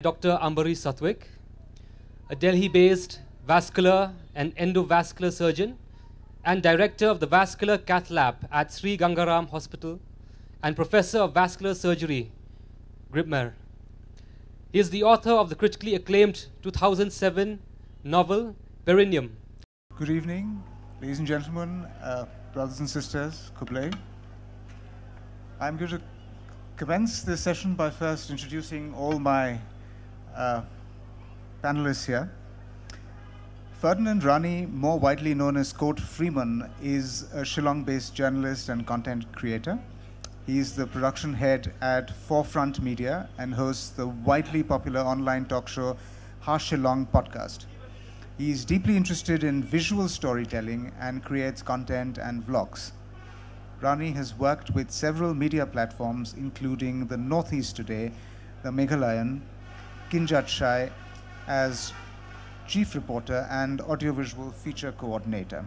Dr. Ambarish Satwik, a Delhi-based vascular and endovascular surgeon and director of the Vascular Cath Lab at Sri Gangaram Hospital and professor of vascular surgery, Gripmer. He is the author of the critically acclaimed 2007 novel, Perineum. Good evening, ladies and gentlemen, brothers and sisters, Kublai. I'm going to commence this session by first introducing all my panelists here. Ferdinand Rani, more widely known as Freeman, is a Shillong-based journalist and content creator. He is the production head at Forefront Media and hosts the widely popular online talk show Ha Shillong podcast. He is deeply interested in visual storytelling and creates content and vlogs. Rani has worked with several media platforms, including the Northeast Today, the Meghalayan, Kinjat Shai, as chief reporter and audiovisual feature coordinator.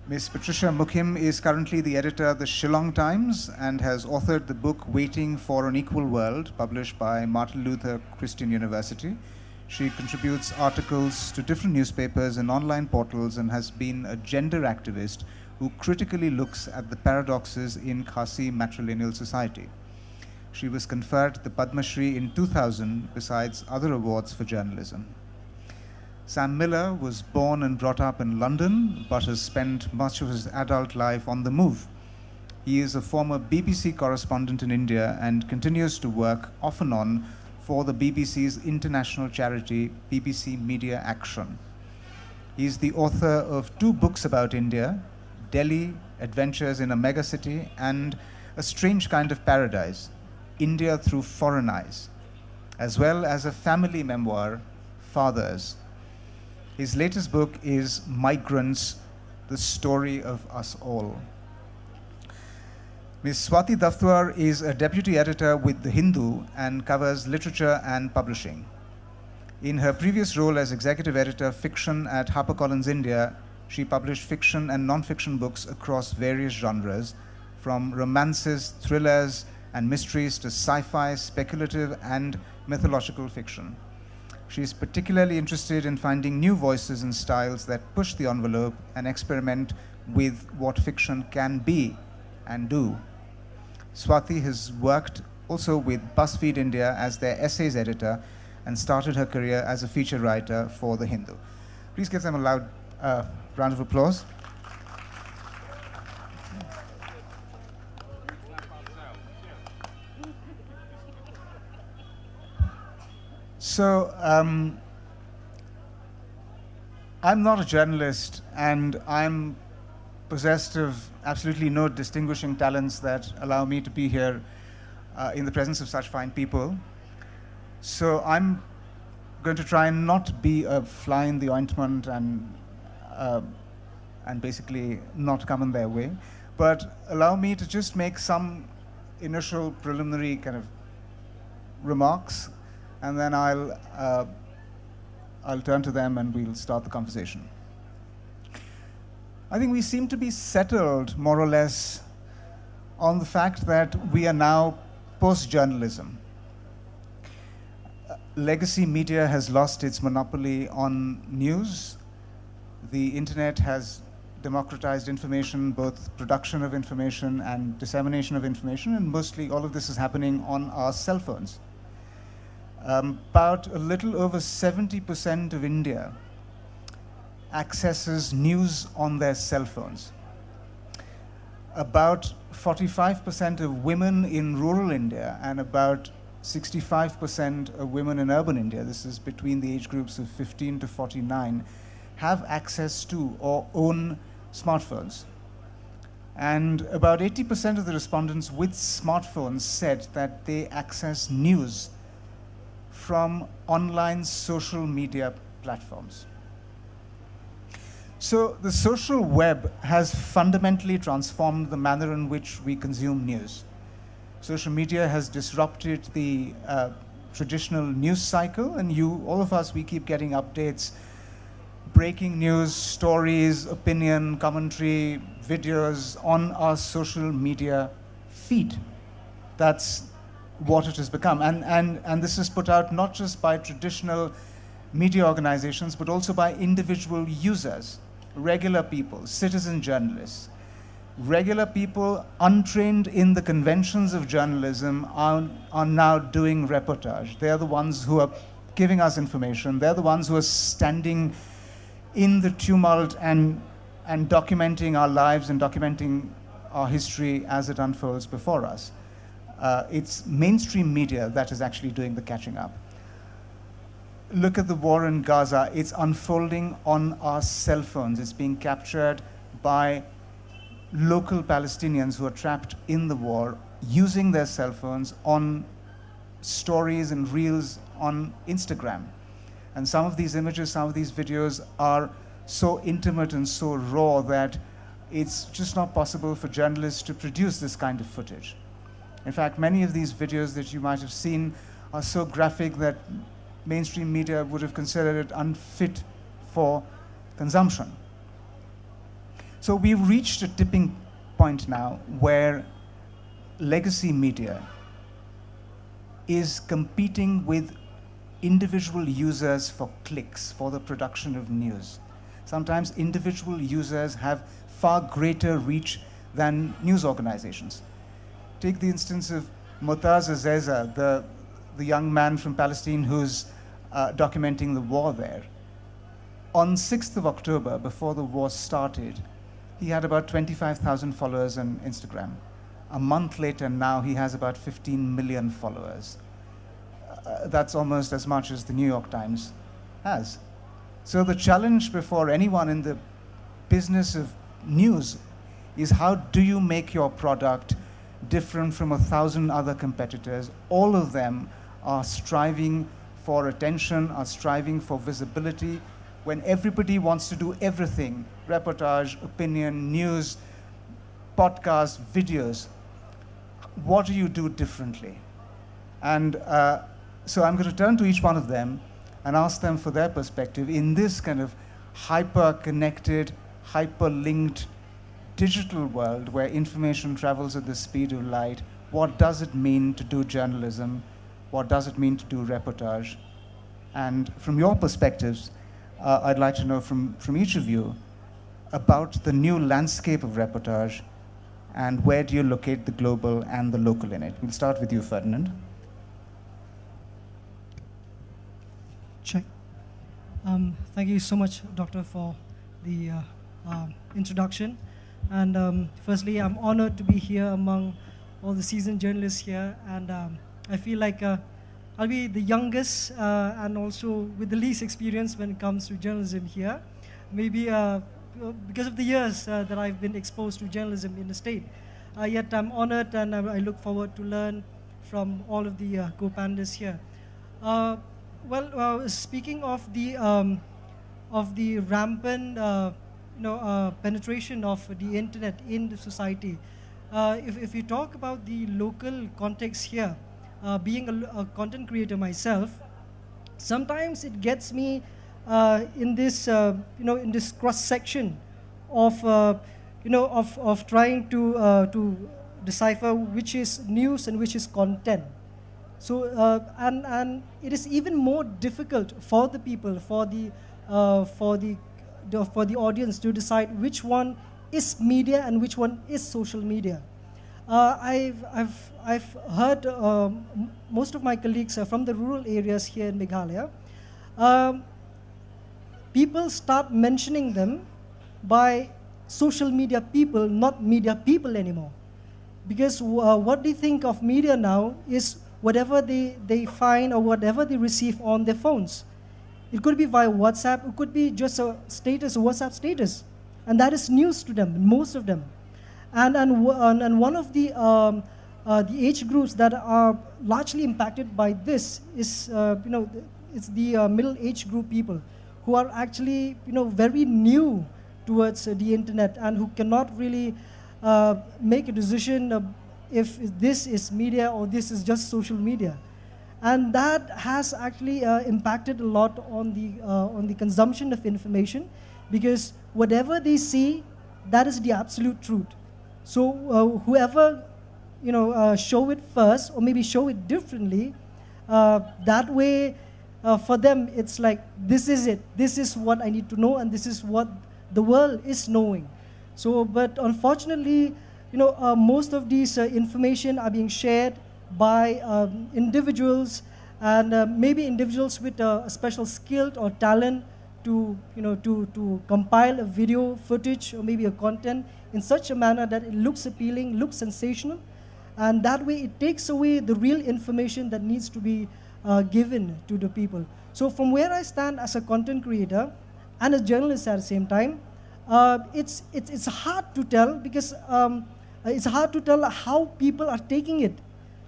Ms. Patricia Mukhim is currently the editor of the Shillong Times and has authored the book Waiting for an Equal World, published by Martin Luther Christian University. She contributes articles to different newspapers and online portals and has been a gender activist who critically looks at the paradoxes in Khasi matrilineal society. She was conferred the Padma Shri in 2000, besides other awards for journalism. Sam Miller was born and brought up in London, but has spent much of his adult life on the move. He is a former BBC correspondent in India and continues to work off and on for the BBC's international charity, BBC Media Action. He is the author of 2 books about India, Delhi, Adventures in a Megacity, and A Strange Kind of Paradise, India Through Foreign Eyes, as well as a family memoir, Fathers. His latest book is Migrants, The Story of Us All. Ms. Swati Daftuar is a deputy editor with The Hindu and covers literature and publishing. In her previous role as executive editor, fiction at HarperCollins India, she published fiction and non-fiction books across various genres, from romances, thrillers, and mysteries to sci-fi, speculative, and mythological fiction. She is particularly interested in finding new voices and styles that push the envelope and experiment with what fiction can be and do. Swati has worked also with BuzzFeed India as their essays editor and started her career as a feature writer for The Hindu. Please give them a loud round of applause. So, I'm not a journalist, and I'm possessed of absolutely no distinguishing talents that allow me to be here in the presence of such fine people. So I'm going to try and not be a fly in the ointment and basically not come in their way, but allow me to just make some initial preliminary kind of remarks, and then I'll turn to them and we'll start the conversation. I think we seem to be settled, more or less, on the fact that we are now post-journalism. Legacy media has lost its monopoly on news. The internet has democratized information, both production of information and dissemination of information, and mostly all of this is happening on our cell phones. About a little over 70% of India accesses news on their cell phones. About 45% of women in rural India and about 65% of women in urban India, this is between the age groups of 15 to 49, have access to or own smartphones. And about 80% of the respondents with smartphones said that they access news from online social media platforms. So the social web has fundamentally transformed the manner in which we consume news. Social media has disrupted the traditional news cycle, and all of us, we keep getting updates, breaking news, stories, opinion, commentary, videos on our social media feed. That's what it has become. And this is put out not just by traditional media organizations, but also by individual users, regular people, citizen journalists. Regular people untrained in the conventions of journalism are now doing reportage. They're the ones who are giving us information. They're the ones who are standing in the tumult and documenting our lives and documenting our history as it unfolds before us. It's mainstream media that is actually doing the catching up. Look at the war in Gaza. It's unfolding on our cell phones. It's being captured by local Palestinians who are trapped in the war using their cell phones on stories and reels on Instagram. And some of these images, some of these videos are so intimate and so raw that it's just not possible for journalists to produce this kind of footage. In fact, many of these videos that you might have seen are so graphic that mainstream media would have considered it unfit for consumption. So we've reached a tipping point now where legacy media is competing with individual users for clicks, for the production of news. Sometimes individual users have far greater reach than news organizations. Take the instance of Motaz Azeza, the young man from Palestine who's documenting the war there. On 6th of October, before the war started, he had about 25,000 followers on Instagram. A month later now, he has about 15 million followers. That's almost as much as the New York Times has. So the challenge before anyone in the business of news is how do you make your product different from 1,000 other competitors? All of them are striving for attention, are striving for visibility. When everybody wants to do everything, reportage, opinion, news, podcasts, videos, what do you do differently? And so I'm going to turn to each one of them and ask them for their perspective in this kind of hyper-connected, hyper-linked digital world where information travels at the speed of light. What does it mean to do journalism? What does it mean to do reportage? And from your perspectives, I'd like to know from each of you about the new landscape of reportage and where do you locate the global and the local in it. We'll start with you, Ferdinand. Check. Thank you so much, Doctor, for the introduction. And firstly, I'm honored to be here among all the seasoned journalists here. And I feel like I'll be the youngest and also with the least experience when it comes to journalism here. Maybe because of the years that I've been exposed to journalism in the state. Yet I'm honored and I look forward to learn from all of the co-panelists here. Speaking of the rampant penetration of the internet in the society, if you talk about the local context here, being a content creator myself, sometimes it gets me in this in this cross section of trying to decipher which is news and which is content. So and it is even more difficult for the people, for the audience to decide which one is media and which one is social media. I've heard most of my colleagues from the rural areas here in Meghalaya. People start mentioning them by social media people, not media people anymore. Because what they think of media now is whatever they find or whatever they receive on their phones. It could be via WhatsApp, it could be just a status, a WhatsApp status. And that is news to them, most of them. And one of the age groups that are largely impacted by this is, it's the middle-aged group people who are actually, very new towards the internet and who cannot really make a decision if this is media or this is just social media. And that has actually impacted a lot on the consumption of information, because whatever they see, that is the absolute truth. So whoever show it first, or maybe show it differently. That way, for them, it's like, this is it. This is what I need to know, and this is what the world is knowing. So, but unfortunately, most of these information are being shared by individuals, and maybe individuals with a special skill or talent to compile a video footage or maybe a content in such a manner that it looks appealing, looks sensational, and that way it takes away the real information that needs to be given to the people. So from where I stand as a content creator and a journalist at the same time, it's hard to tell, because it's hard to tell how people are taking it.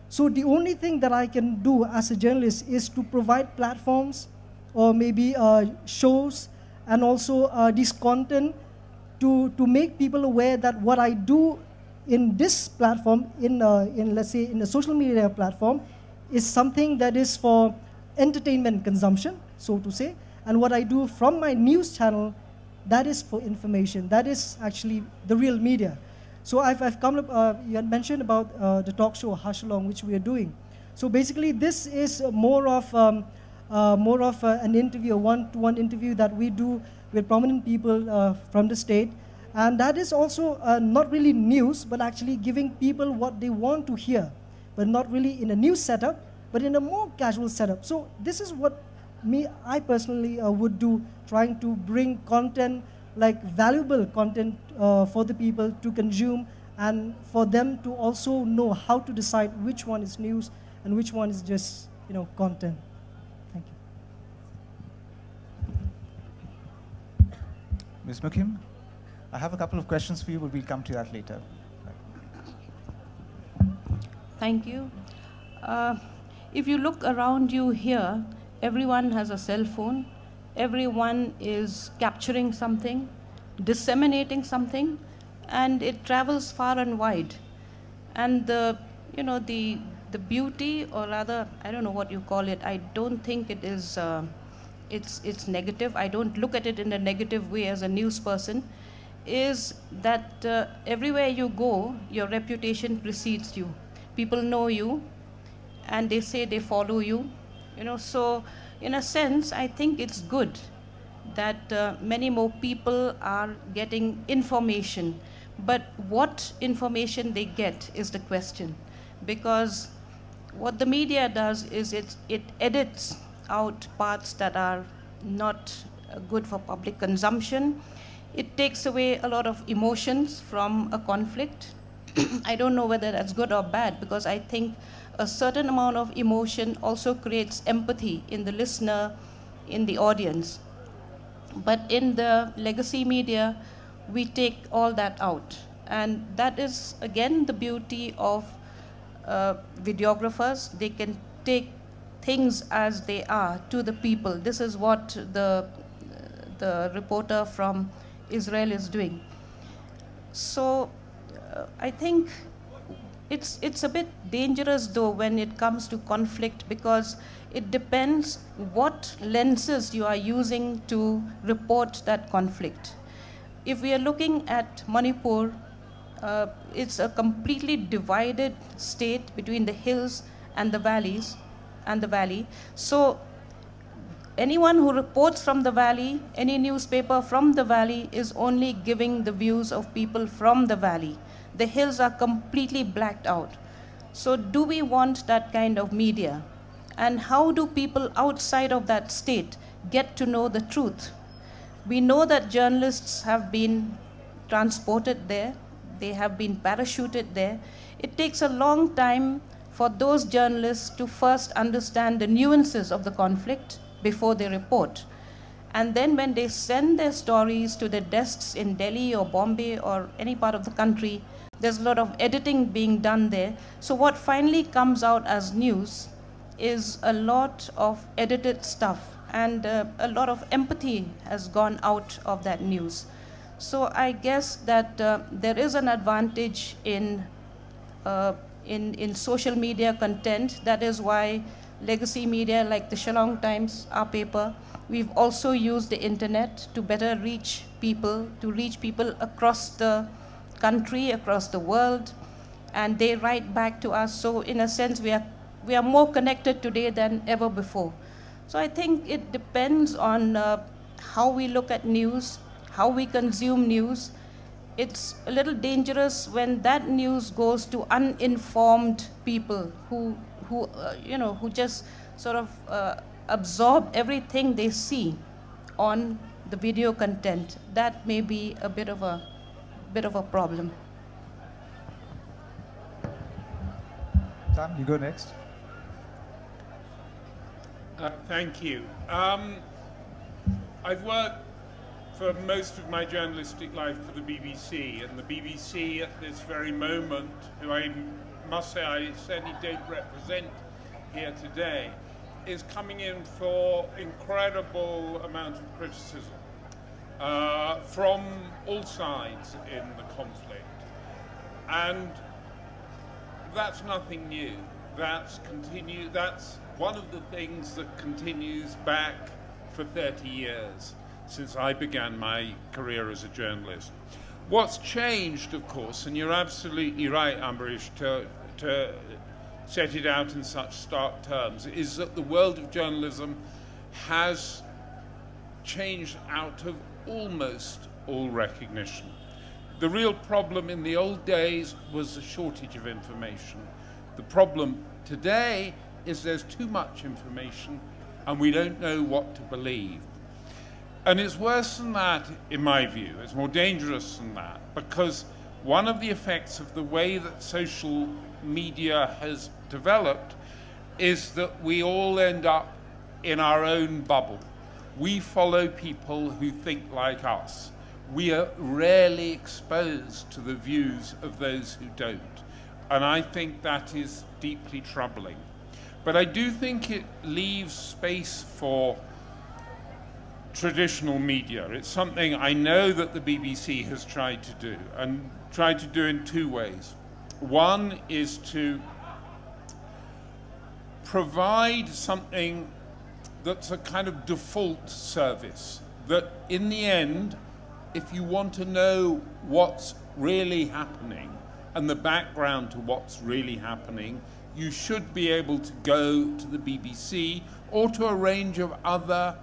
So the only thing that I can do as a journalist is to provide platforms, or maybe shows, and also this content to make people aware that what I do in this platform, in let's say in a social media platform, is something that is for entertainment consumption, so to say, and what I do from my news channel, that is for information. That is actually the real media. So I've come up, you had mentioned about the talk show Hush Along, which we are doing. So basically this is more of an interview, a one-to-one interview that we do with prominent people from the state. And that is also not really news, but actually giving people what they want to hear, but not really in a news setup, but in a more casual setup. So this is what I personally would do, trying to bring content, like valuable content for the people to consume, and for them to also know how to decide which one is news and which one is just content. Thank you. Ms. Mukhim, I have a couple of questions for you, but we'll come to that later. Thank you. If you look around you here, everyone has a cell phone. Everyone is capturing something, disseminating something, and it travels far and wide. And the beauty, or rather, I don't know what you call it. I don't think it is. It's negative. I don't look at it in a negative way as a news person. Is that everywhere you go, your reputation precedes you. People know you, and they say they follow you. So in a sense, I think it's good that many more people are getting information. But what information they get is the question. Because what the media does is it edits out parts that are not good for public consumption. It takes away a lot of emotions from a conflict. I don't know whether that's good or bad, because I think a certain amount of emotion also creates empathy in the listener, in the audience. But in the legacy media, we take all that out. And that is, again, the beauty of videographers. They can take things as they are to the people. This is what the reporter from Israel is doing. So I think it's a bit dangerous, though, when it comes to conflict, because it depends what lenses you are using to report that conflict. If we are looking at Manipur, it's a completely divided state between the hills and the valleys and the valley. So anyone who reports from the valley, any newspaper from the valley, is only giving the views of people from the valley. The hills are completely blacked out. So do we want that kind of media? And how do people outside of that state get to know the truth? We know that journalists have been transported there. They have been parachuted there. It takes a long time for those journalists to first understand the nuances of the conflict before they report. And then when they send their stories to the desks in Delhi or Bombay or any part of the country, there's a lot of editing being done there. So what finally comes out as news is a lot of edited stuff, and a lot of empathy has gone out of that news. So I guess that there is an advantage in social media content. That is why legacy media like the Shillong Times, our paper, we've also used the internet to better reach people, across the country, across the world. and they write back to us. So in a sense, we are more connected today than ever before. So I think it depends on how we look at news, how we consume news. It's a little dangerous when that news goes to uninformed people who just sort of absorb everything they see on the video content. That may be a bit of a problem. Sam, you go next. Thank you. I've worked for most of my journalistic life for the BBC, and the BBC at this very moment, who I must say I certainly don't represent here today, is coming in for incredible amount of criticism from all sides in the conflict. And that's nothing new. That's one of the things that continues back for 30 years since I began my career as a journalist. What's changed, of course, and you're absolutely right, Ambarish, to set it out in such stark terms, is that the world of journalism has changed out of almost all recognition. The real problem in the old days was the shortage of information. The problem today is there's too much information and we don't know what to believe. And it's worse than that, in my view. It's more dangerous than that, because one of the effects of the way that social media has developed is that we all end up in our own bubble. We follow people who think like us. We are rarely exposed to the views of those who don't. And I think that is deeply troubling. But I do think it leaves space for traditional media. It's something I know that the BBC has tried to do, and tried to do in two ways. One is to provide something that's a kind of default service, that in the end, if you want to know what's really happening and the background to what's really happening, you should be able to go to the BBC or to a range of other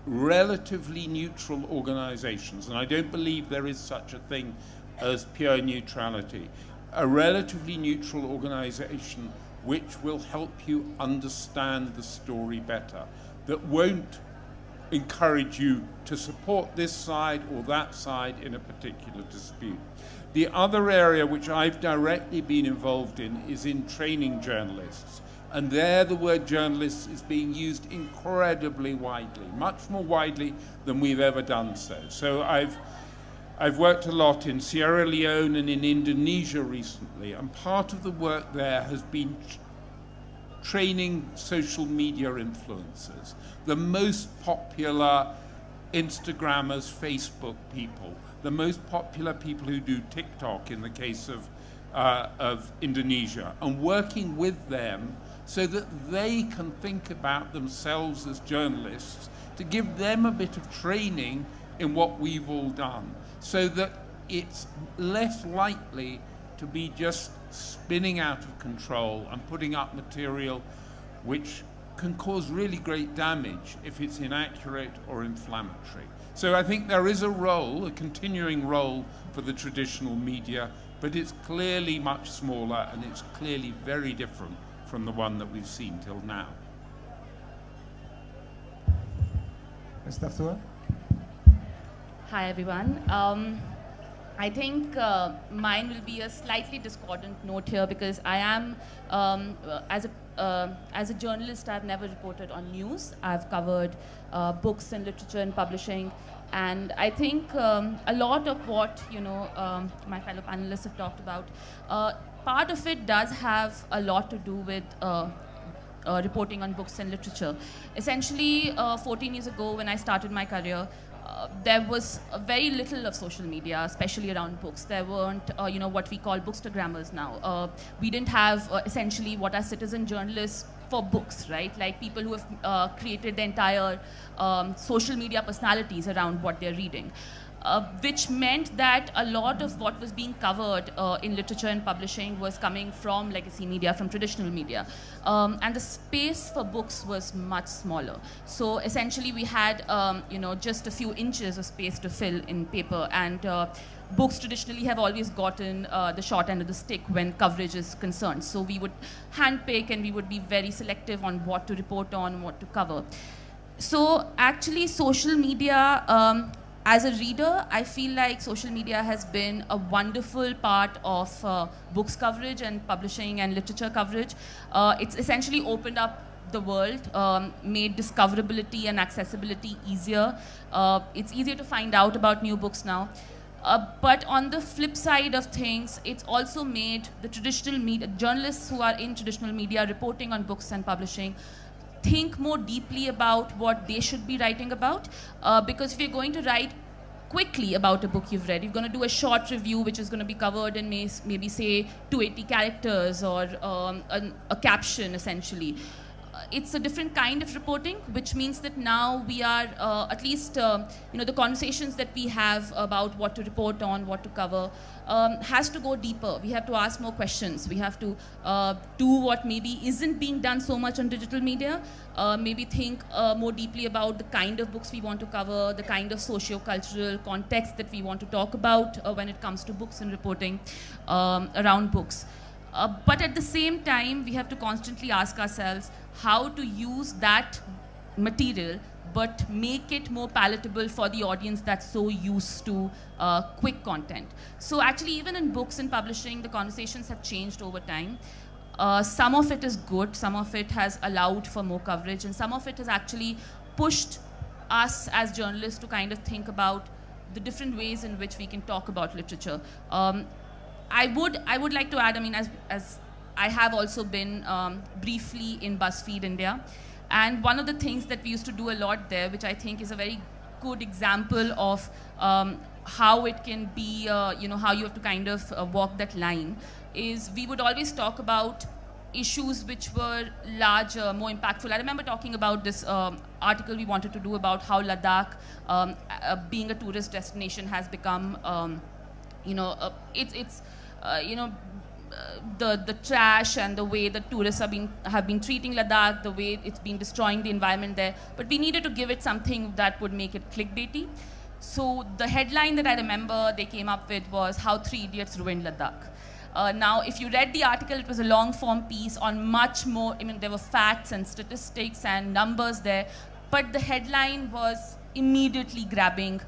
relatively neutral organizations. And I don't believe there is such a thing as pure neutrality. A relatively neutral organization which will help you understand the story better, that won't encourage you to support this side or that side in a particular dispute. The other area which I've directly been involved in is in training journalists. And there the word journalists is being used incredibly widely, much more widely than we've ever done so. So I've worked a lot in Sierra Leone and in Indonesia recently, and part of the work there has been training social media influencers, the most popular Instagrammers, Facebook people, the most popular people who do TikTok in the case of Indonesia, and working with them so that they can think about themselves as journalists, to give them a bit of training in what we've all done, so that it's less likely to be just spinning out of control and putting up material which can cause really great damage if it's inaccurate or inflammatory. So I think there is a role, a continuing role for the traditional media, but it's clearly much smaller and it's clearly very different from the one that we've seen till now. Ms. Daftuar? Hi, everyone. I think mine will be a slightly discordant note here, because I am, as a journalist, I've never reported on news. I've covered books and literature and publishing, and I think a lot of what my fellow panelists have talked about, part of it does have a lot to do with reporting on books and literature. Essentially, 14 years ago, when I started my career, there was very little of social media, especially around books. There weren't, what we call bookstagrammers now. We didn't have essentially what are citizen journalists for books, right? Like people who have created the entire social media personalities around what they're reading. which meant that a lot of what was being covered in literature and publishing was coming from legacy media, from traditional media. And the space for books was much smaller. So essentially we had just a few inches of space to fill in paper, and books traditionally have always gotten the short end of the stick when coverage is concerned. So we would handpick and we would be very selective on what to report on, what to cover. So actually social media, as a reader, I feel like social media has been a wonderful part of books coverage and publishing and literature coverage. It's essentially opened up the world, made discoverability and accessibility easier. It's easier to find out about new books now. But on the flip side of things, it's also made the traditional media, journalists who are in traditional media reporting on books and publishing, think more deeply about what they should be writing about. Because if you're going to write quickly about a book you've read, you're going to do a short review which is going to be covered in maybe say 280 characters or a caption essentially. It's a different kind of reporting, which means that now we are, at least, the conversations that we have about what to report on, what to cover, has to go deeper. We have to ask more questions. We have to do what maybe isn't being done so much on digital media, maybe think more deeply about the kind of books we want to cover, the kind of socio-cultural context that we want to talk about when it comes to books and reporting around books. But at the same time, we have to constantly ask ourselves how to use that material but make it more palatable for the audience that's so used to quick content. So actually, even in books and publishing, the conversations have changed over time. Some of it is good, some of it has allowed for more coverage, and some of it has actually pushed us as journalists to kind of think about the different ways in which we can talk about literature. I would like to add, I mean, as I have also been briefly in BuzzFeed India, and one of the things that we used to do a lot there, which I think is a very good example of how it can be, how you have to kind of walk that line, is we would always talk about issues which were larger, more impactful. I remember talking about this article we wanted to do about how Ladakh, being a tourist destination, has become, the trash and the way the tourists have been treating Ladakh, the way it's been destroying the environment there. But we needed to give it something that would make it clickbaity. So the headline that I remember they came up with was "How 3 Idiots Ruined Ladakh." Now, if you read the article, it was a long-form piece on much more. I mean, there were facts and statistics and numbers there, but the headline was immediately grabbing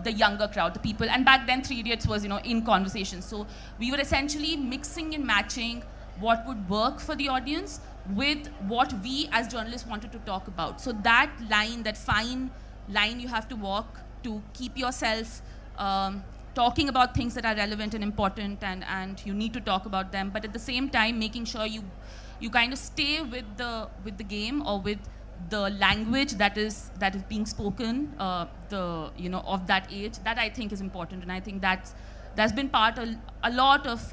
the younger crowd, the people. And back then, 3 Idiots was, in conversation. So we were essentially mixing and matching what would work for the audience with what we as journalists wanted to talk about. So that line, that fine line you have to walk to keep yourself talking about things that are relevant and important, and you need to talk about them, but at the same time making sure you kind of stay with the game, or with the language that is being spoken, of that age. That I think is important, and I think that's been part of a lot of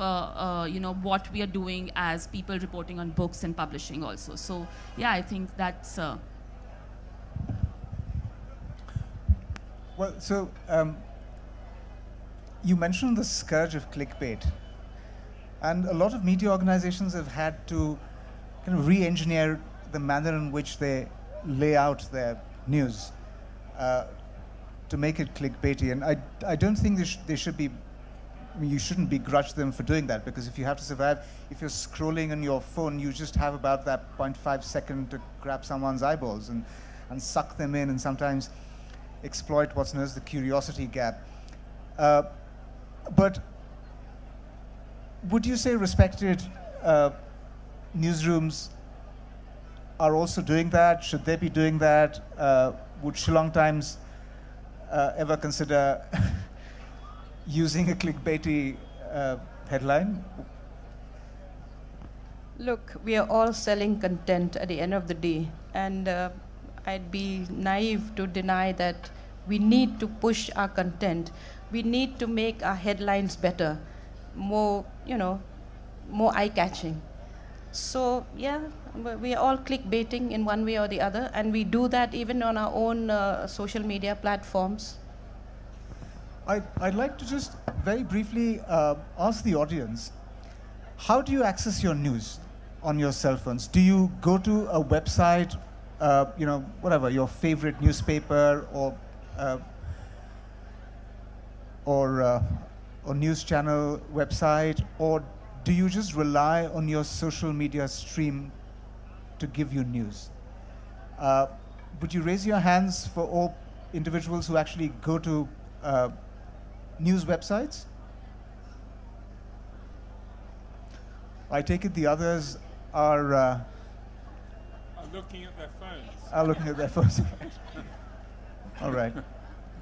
what we are doing as people reporting on books and publishing also. So yeah, I think that's. Well, so. You mentioned the scourge of clickbait, and a lot of media organizations have had to kind of re-engineer the manner in which they lay out their news to make it clickbaity. And I don't think they should be. I mean, you shouldn't begrudge them for doing that, because if you have to survive, if you're scrolling on your phone, you just have about that 0.5 second to grab someone's eyeballs and suck them in, and sometimes exploit what's known as the curiosity gap. But would you say respected newsrooms are also doing that? Should they be doing that? Would Shillong Times ever consider using a clickbaity headline? Look, we are all selling content at the end of the day, and I'd be naive to deny that we need to push our content. We need to make our headlines better, more eye-catching. So yeah, we are all clickbaiting in one way or the other, and we do that even on our own social media platforms. I'd like to just very briefly ask the audience, how do you access your news on your cell phones? Do you go to a website, whatever, your favorite newspaper or news channel website, or do you just rely on your social media stream to give you news? Would you raise your hands for all individuals who actually go to news websites? I take it the others are looking at their phones. Are looking at their phones. All right.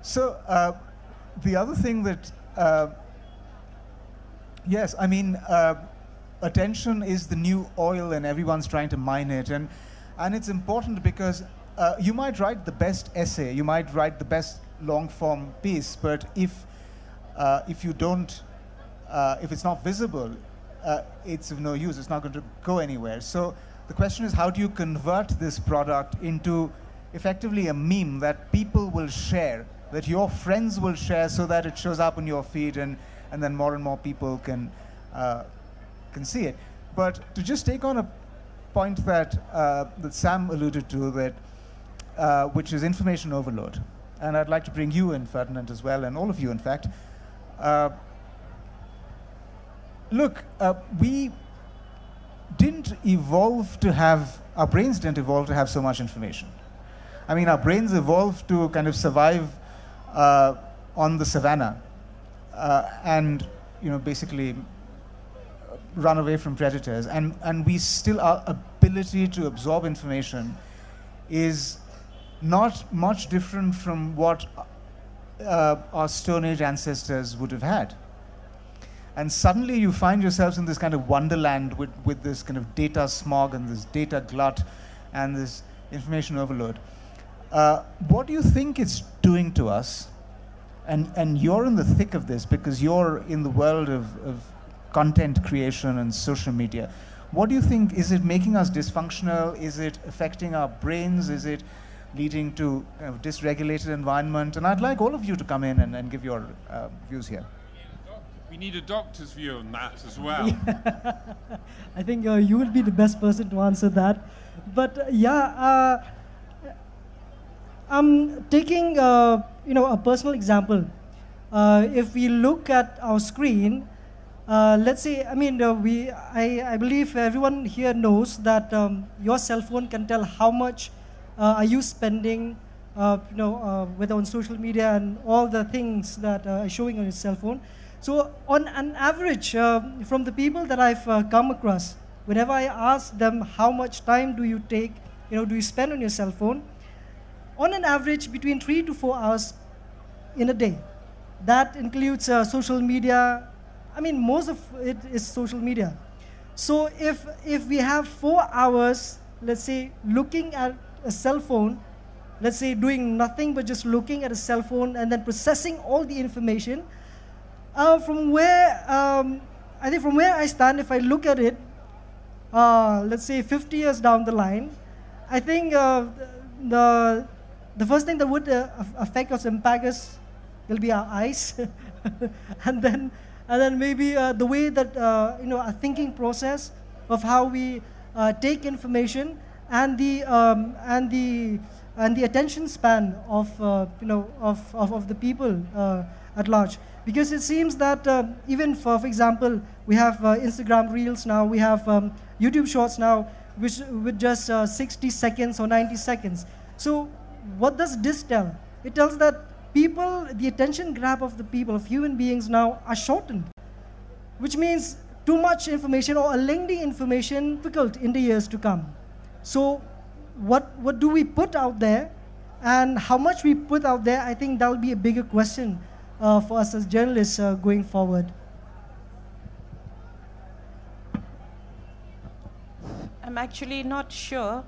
So the other thing that, yes, I mean, attention is the new oil, and everyone's trying to mine it, and it's important because you might write the best essay, you might write the best long-form piece, but if you don't, if it's not visible, it's of no use. It's not going to go anywhere. So the question is, how do you convert this product into effectively a meme that people will share, that your friends will share, so that it shows up on your feed, and then more and more people can see it. But to just take on a point that Sam alluded to, that which is information overload, and I'd like to bring you in, Ferdinand, as well, and all of you, in fact. Look, we didn't evolve to have, our brains didn't evolve to have so much information. I mean, our brains evolved to kind of survive on the savannah and, basically run away from predators. And we still, our ability to absorb information is not much different from what our Stone Age ancestors would have had. And suddenly you find yourselves in this kind of wonderland with this kind of data smog and this data glut and this information overload. What do you think it's doing to us? And you're in the thick of this because you're in the world of content creation and social media. What do you think? Is it making us dysfunctional? Is it affecting our brains? Is it leading to a dysregulated environment? And I'd like all of you to come in and give your views here. We need a doctor's view on that as well. I think you would be the best person to answer that. But I'm taking a personal example. If we look at our screen, let's say, I mean, I believe everyone here knows that your cell phone can tell how much are you spending, whether on social media and all the things that are showing on your cell phone. So on an average, from the people that I've come across, whenever I ask them how much time do you take, do you spend on your cell phone, on an average between 3 to 4 hours in a day. That includes social media. I mean, most of it is social media. So if we have 4 hours, let's say, looking at a cell phone, let's say doing nothing but just looking at a cell phone and then processing all the information, from where I stand, if I look at it, let's say 50 years down the line, I think the first thing that would affect us, impact us, will be our eyes, and then maybe the way that our thinking process of how we take information and the attention span of the people at large. Because it seems that even for example, we have Instagram Reels now, we have YouTube Shorts now, which with just 60 seconds or 90 seconds. So what does this tell? It tells that people, the attention grab of the people, of human beings now, are shortened, which means too much information or a lengthy information difficult in the years to come. So what do we put out there, and how much we put out there? I think that will be a bigger question for us as journalists going forward. I'm actually not sure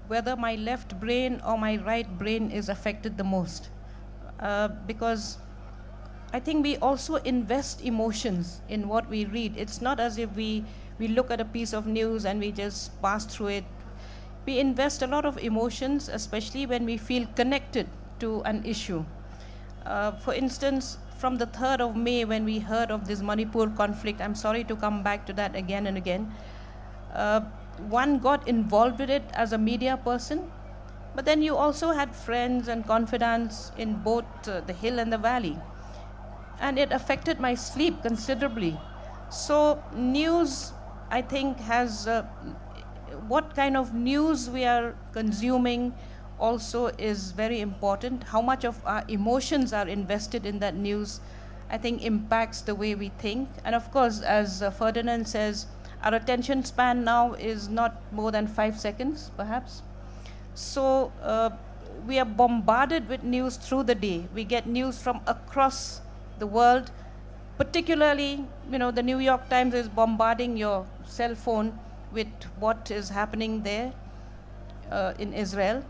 whether my left brain or my right brain is affected the most. Because I think we also invest emotions in what we read. It's not as if we look at a piece of news and we just pass through it. We invest a lot of emotions, especially when we feel connected to an issue. For instance, from the 3rd of May, when we heard of this Manipur conflict, I'm sorry to come back to that again and again, one got involved with it as a media person, but then you also had friends and confidants in both the hill and the valley. And it affected my sleep considerably. So news, I think, has, what kind of news we are consuming also is very important. How much of our emotions are invested in that news, I think, impacts the way we think. And of course, as Ferdinand says, our attention span now is not more than 5 seconds, perhaps. So we are bombarded with news through the day. We get news from across the world. Particularly, you know, the New York Times is bombarding your cell phone with what is happening there in Israel.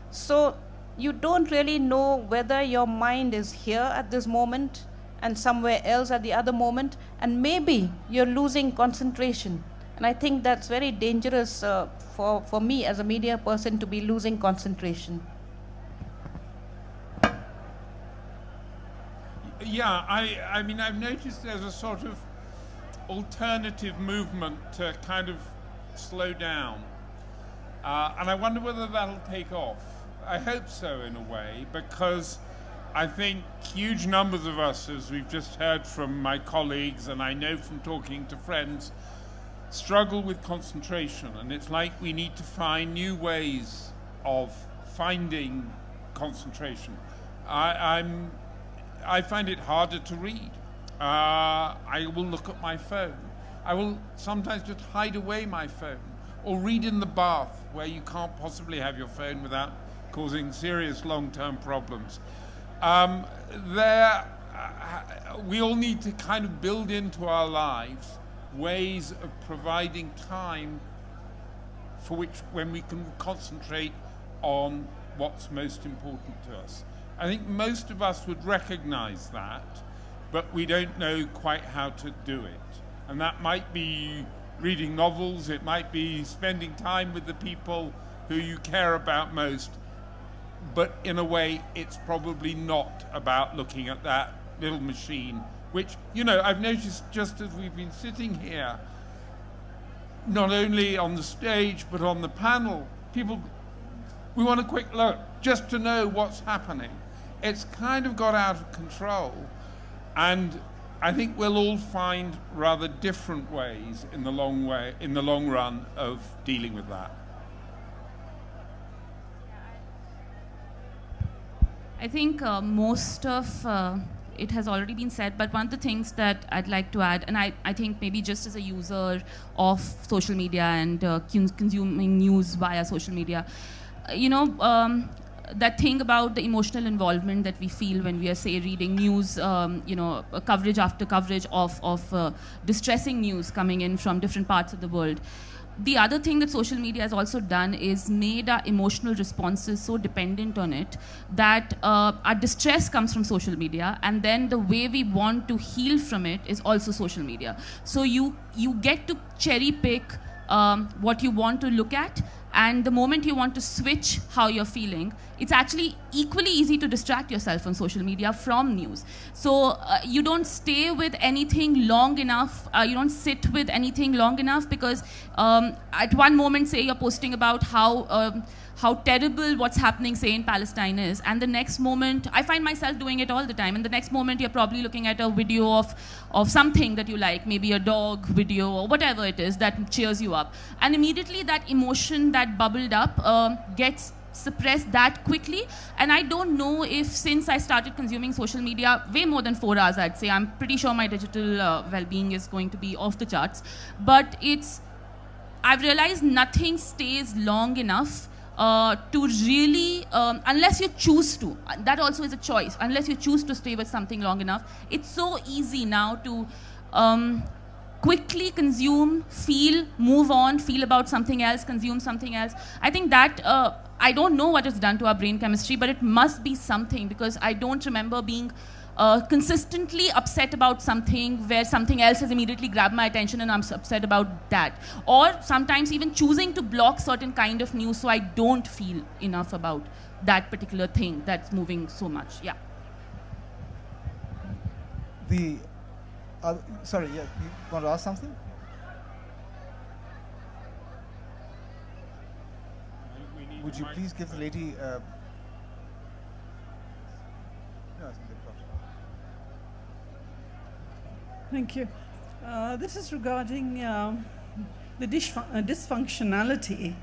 So you don't really know whether your mind is here at this moment and somewhere else at the other moment, and maybe you're losing concentration. And I think that's very dangerous for me as a media person, to be losing concentration. Yeah, I mean, I've noticed there's a sort of alternative movement to kind of slow down. And I wonder whether that'll take off. I hope so, in a way, because I think huge numbers of us, as we've just heard from my colleagues, and I know from talking to friends, struggle with concentration. And it's like we need to find new ways of finding concentration. I find it harder to read. I will look at my phone. I will sometimes just hide away my phone, or read in the bath, where you can't possibly have your phone without causing serious long-term problems. We all need to kind of build into our lives ways of providing time for which, when we can concentrate on what's most important to us. I think most of us would recognize that, but we don't know quite how to do it. And that might be reading novels, it might be spending time with the people who you care about most, but in a way it's probably not about looking at that little machine, which, you know, I've noticed just as we've been sitting here, not only on the stage but on the panel, people, we want a quick look just to know what's happening. It's kind of got out of control, and I think we'll all find rather different ways in the long run of dealing with that. I think most of it has already been said, but one of the things that I'd like to add, and I think maybe just as a user of social media and consuming news via social media, you know, that thing about the emotional involvement that we feel when we are, say, reading news, you know, coverage after coverage of distressing news coming in from different parts of the world. The other thing that social media has also done is made our emotional responses so dependent on it that our distress comes from social media, and then the way we want to heal from it is also social media. So you get to cherry pick what you want to look at, and the moment you want to switch how you're feeling, it's actually equally easy to distract yourself on social media from news. So you don't stay with anything long enough, you don't sit with anything long enough, because at one moment, say, you're posting about how terrible what's happening, say, in Palestine is, and the next moment, I find myself doing it all the time, and the next moment you're probably looking at a video of something that you like, maybe a dog video or whatever it is that cheers you up. And immediately that emotion that bubbled up gets suppressed that quickly. And I don't know if, since I started consuming social media, way more than 4 hours, I'd say, I'm pretty sure my digital well-being is going to be off the charts, but I've realized nothing stays long enough to really, unless you choose to, that also is a choice, unless you choose to stay with something long enough. It's so easy now to quickly consume, feel, move on, feel about something else, consume something else. I think that, I don't know what it's done to our brain chemistry, but it must be something, because I don't remember being consistently upset about something where something else has immediately grabbed my attention and I'm upset about that. Or sometimes even choosing to block certain kind of news so I don't feel enough about that particular thing that's moving so much. Yeah. The sorry, yeah, you want to ask something? Would you please give the lady? No, I think they've got it. Thank you. This is regarding the dysfunctionality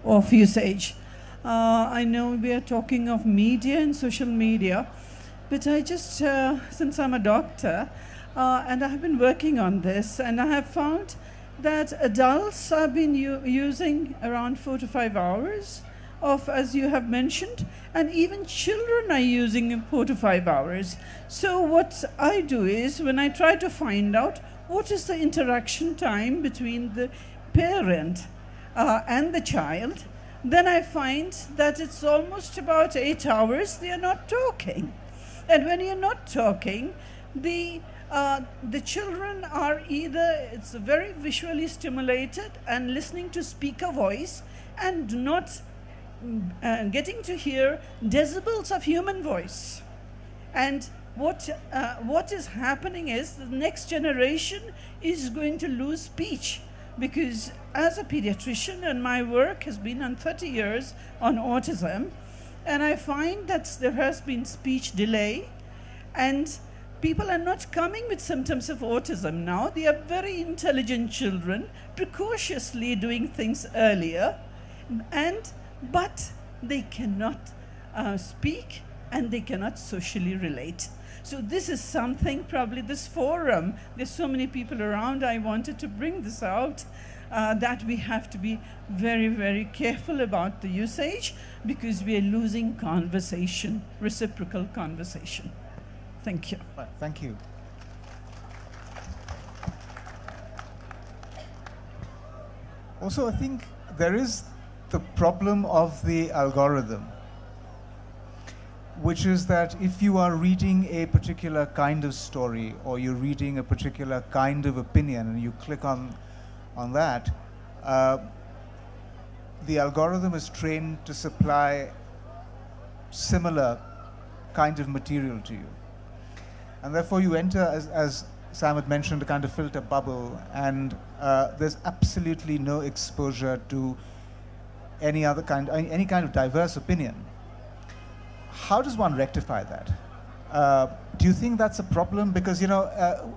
of usage. I know we are talking of media and social media, but I just, since I'm a doctor, and I have been working on this, and I have found that adults have been using around 4 to 5 hours of, as you have mentioned, and even children are using 4 to 5 hours. So what I do is, when I try to find out what is the interaction time between the parent and the child, then I find that it's almost about 8 hours they are not talking. And when you're not talking, the children are either, it's very visually stimulated and listening to speaker voice and not getting to hear decibels of human voice. And what is happening is the next generation is going to lose speech, because as a pediatrician, and my work has been on 30 years on autism, and I find that there has been speech delay, and people are not coming with symptoms of autism now. They are very intelligent children, precociously doing things earlier, but they cannot speak and they cannot socially relate. So this is something, probably this forum, there's so many people around, I wanted to bring this out, that we have to be very, very careful about the usage, because we are losing conversation, reciprocal conversation. Thank you. Right, thank you. Also, I think there is the problem of the algorithm, which is that if you are reading a particular kind of story, or you're reading a particular kind of opinion, and you click on that, the algorithm is trained to supply similar kind of material to you. And therefore you enter, as Sam had mentioned, a kind of filter bubble, and there's absolutely no exposure to any kind of diverse opinion. How does one rectify that? Do you think that's a problem? Because,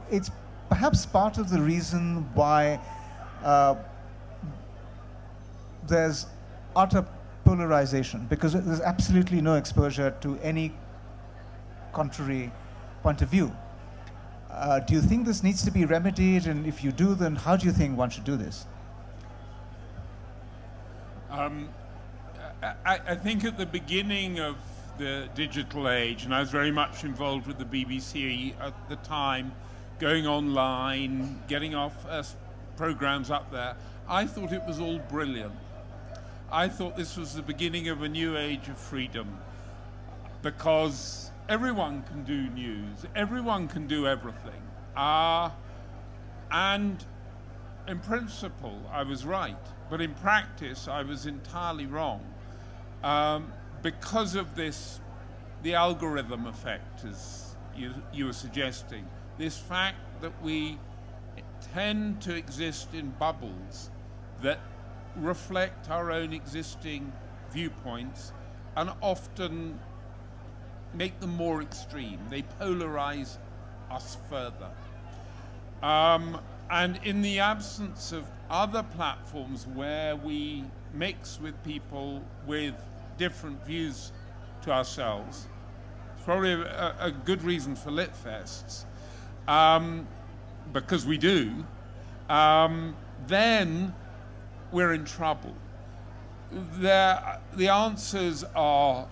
it's perhaps part of the reason why there's utter polarization, because there's absolutely no exposure to any contrary point of view. Do you think this needs to be remedied? And if you do, then how do you think one should do this? I think at the beginning of the digital age, and I was very much involved with the BBC at the time, going online, getting our first programs up there, I thought it was all brilliant. I thought this was the beginning of a new age of freedom, because everyone can do news, everyone can do everything. And in principle, I was right, but in practice, I was entirely wrong. Because of this, the algorithm effect, as you were suggesting, this fact that we tend to exist in bubbles that reflect our own existing viewpoints and often make them more extreme. They polarize us further. And in the absence of other platforms where we mix with people with different views to ourselves, it's probably a good reason for lit fests, because we do, then we're in trouble. The answers are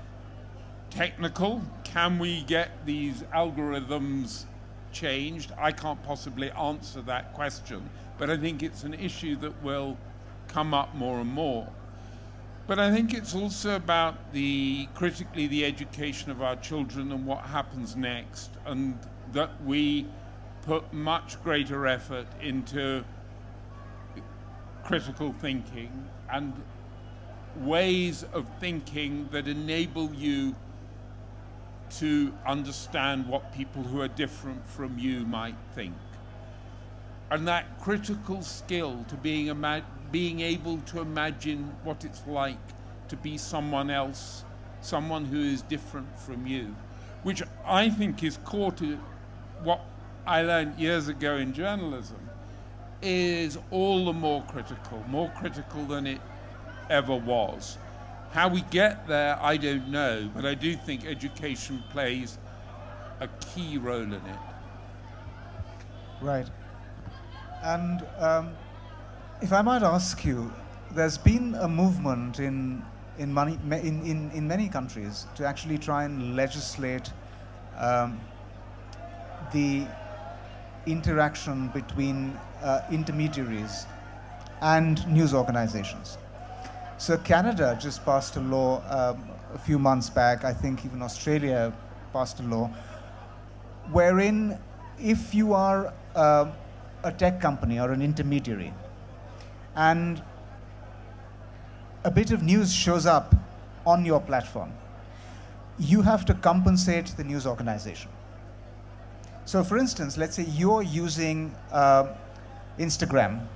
technical. Can we get these algorithms changed? I can't possibly answer that question, but I think it's an issue that will come up more and more. But I think it's also about critically the education of our children and what happens next, and that we put much greater effort into critical thinking and ways of thinking that enable you to understand what people who are different from you might think. And that critical skill to being able to imagine what it's like to be someone else, someone who is different from you, which I think is core to what I learned years ago in journalism, is all the more critical than it ever was. How we get there, I don't know, but I do think education plays a key role in it. Right. And if I might ask you, there's been a movement in many countries to actually try and legislate the interaction between intermediaries and news organizations. So Canada just passed a law a few months back, I think even Australia passed a law, wherein if you are a tech company or an intermediary and a bit of news shows up on your platform, you have to compensate the news organization. So for instance, let's say you're using Instagram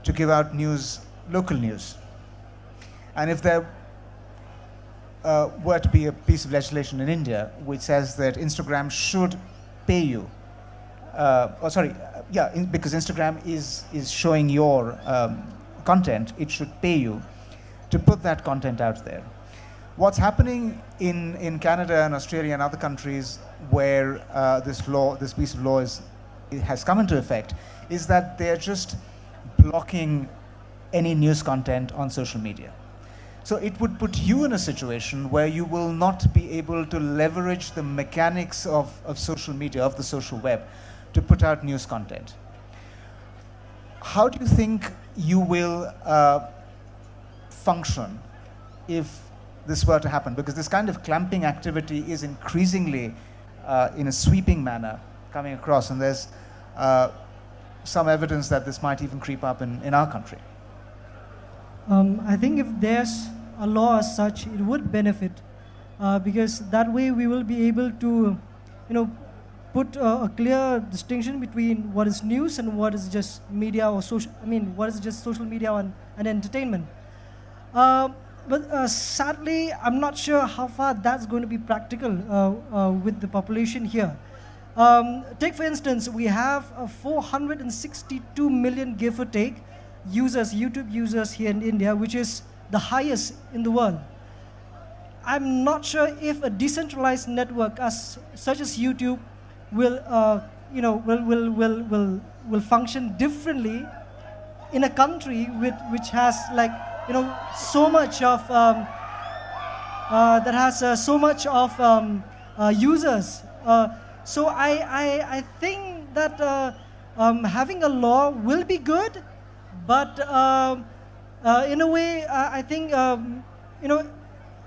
to give out news, local news. And if there were to be a piece of legislation in India which says that Instagram should pay you, because Instagram is showing your content, it should pay you to put that content out there. What's happening in Canada and Australia and other countries where this piece of law has come into effect, is that they're just blocking any news content on social media. So it would put you in a situation where you will not be able to leverage the mechanics of social media, of the social web, to put out news content. How do you think you will function if this were to happen? Because this kind of clamping activity is increasingly, in a sweeping manner, coming across, and there's some evidence that this might even creep up in our country. I think if there's a law as such, it would benefit, because that way we will be able to, put a clear distinction between what is news and what is just media or what is just social media and entertainment. But sadly, I'm not sure how far that's going to be practical with the population here. Take for instance, we have 462 million, give or take, YouTube users here in India, which is the highest in the world. I'm not sure if a decentralized network such as YouTube will function differently in a country which has so much of users. So I think that having a law will be good, but in a way, I think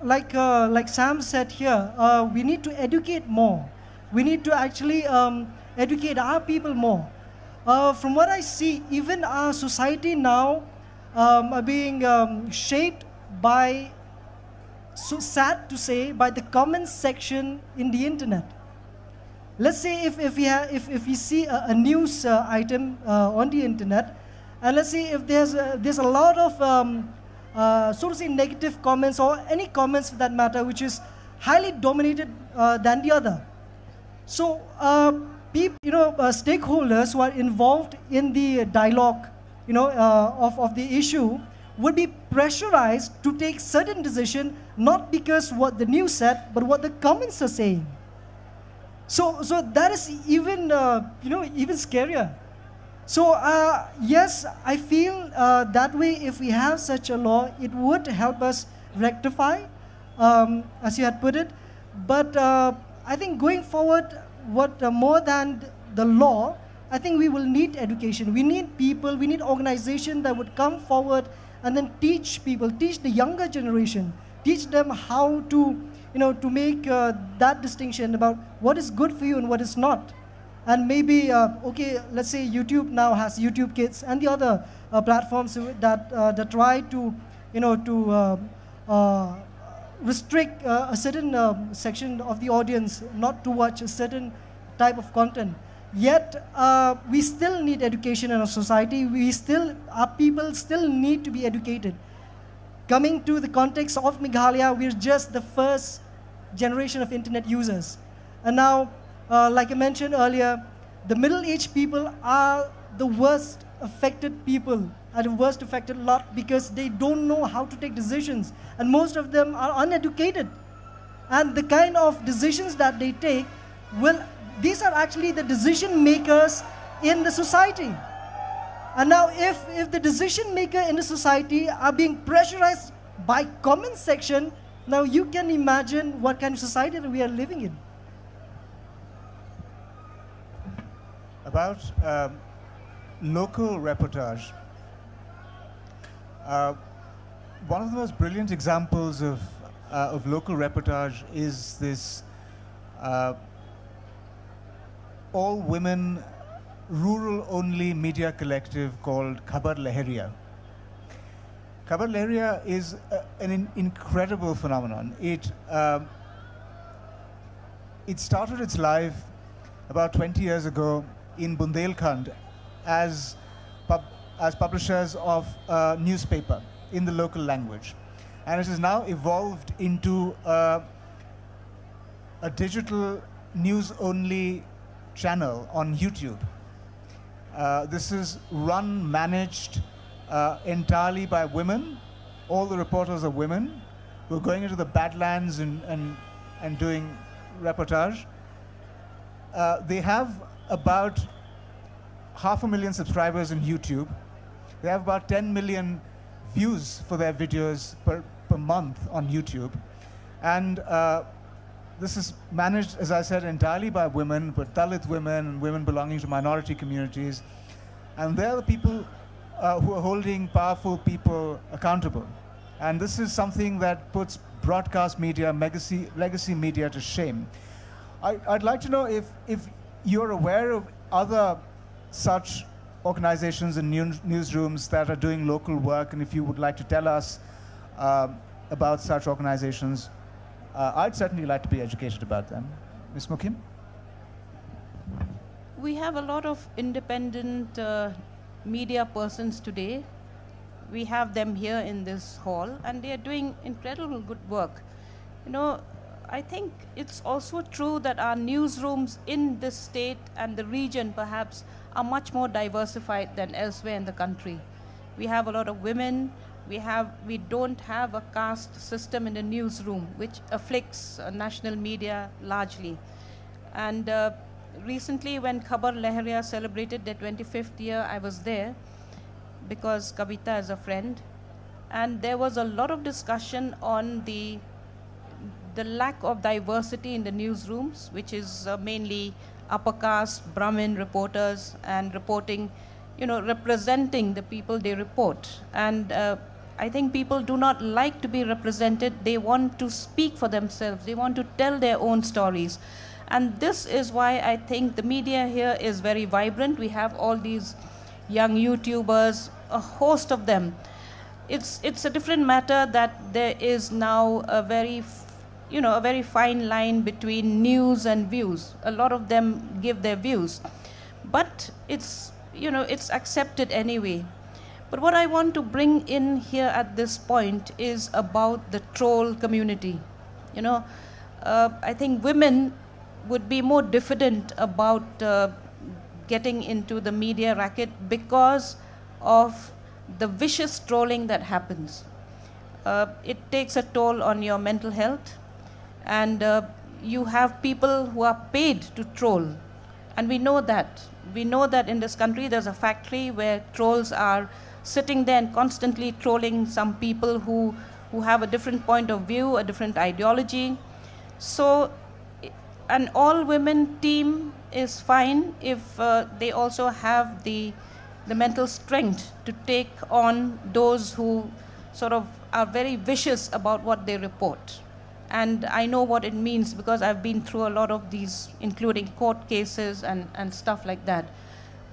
like Sam said here, we need to educate more. We need to actually educate our people more. From what I see, even our society now are being shaped by, so sad to say, by the comment section in the internet. Let's say if we see a news item on the internet, and let's say if there's a lot of so to say negative comments, or any comments for that matter, which is highly dominated than the other. So stakeholders who are involved in the dialogue, of the issue, would be pressurized to take certain decision, not because what the news said, but what the comments are saying. So that is even even scarier. So yes, I feel that way, if we have such a law, it would help us rectify, as you had put it. But I think going forward, more than the law, I think we will need education. We need people, we need organizations that would come forward and then teach people, teach the younger generation, teach them how to, to make that distinction about what is good for you and what is not. And maybe, okay, let's say YouTube now has YouTube Kids and the other platforms that try to, restrict a certain section of the audience not to watch a certain type of content. Yet, we still need education in our society. Our people still need to be educated. Coming to the context of Meghalaya, we're just the first generation of internet users. And now, like I mentioned earlier, the middle-aged people are the worst affected people, are the worst affected lot, because they don't know how to take decisions. And most of them are uneducated. And the kind of decisions that they take, these are actually the decision makers in the society. And now if the decision maker in the society are being pressurized by comment section, now you can imagine what kind of society that we are living in. About local reportage. One of the most brilliant examples of local reportage is this all-women, rural-only media collective called Khabar Lahariya. Khabar Lahariya is an incredible phenomenon. It started its life about 20 years ago in Bundelkhand as publishers of a newspaper in the local language. And it has now evolved into a digital news-only channel on YouTube. This is run, managed entirely by women. All the reporters are women who are going into the Badlands and doing reportage. They have about 500,000 subscribers on YouTube. They have about 10 million views for their videos per month on YouTube. And this is managed, as I said, entirely by women, but Dalit women and women belonging to minority communities. And they're the people who are holding powerful people accountable. And this is something that puts broadcast media, legacy media to shame. I'd like to know if you're aware of other such organizations and newsrooms that are doing local work, and if you would like to tell us about such organizations. I'd certainly like to be educated about them. Ms. Mukhim? We have a lot of independent media persons today. We have them here in this hall, and they are doing incredible good work. You know, I think it's also true that our newsrooms in this state and the region perhaps are much more diversified than elsewhere in the country. We have a lot of women. We don't have a caste system in the newsroom, which afflicts national media largely. And recently, when Khabar Lahariya celebrated their 25th year, I was there because Kavita is a friend. And there was a lot of discussion on the lack of diversity in the newsrooms, which is mainly upper caste, Brahmin reporters, and reporting, representing the people they report. And I think people do not like to be represented. They want to speak for themselves. They want to tell their own stories. And this is why I think the media here is very vibrant. We have all these young YouTubers, a host of them. It's a different matter that there is now a very fine line between news and views. A lot of them give their views. But it's accepted anyway. But what I want to bring in here at this point is about the troll community. I think women would be more diffident about getting into the media racket because of the vicious trolling that happens. It takes a toll on your mental health, and you have people who are paid to troll. And we know that. We know that in this country there's a factory where trolls are sitting there and constantly trolling some people who have a different point of view, a different ideology. So an all-women team is fine if they also have the mental strength to take on those who sort of are very vicious about what they report. And I know what it means because I've been through a lot of these, including court cases and stuff like that.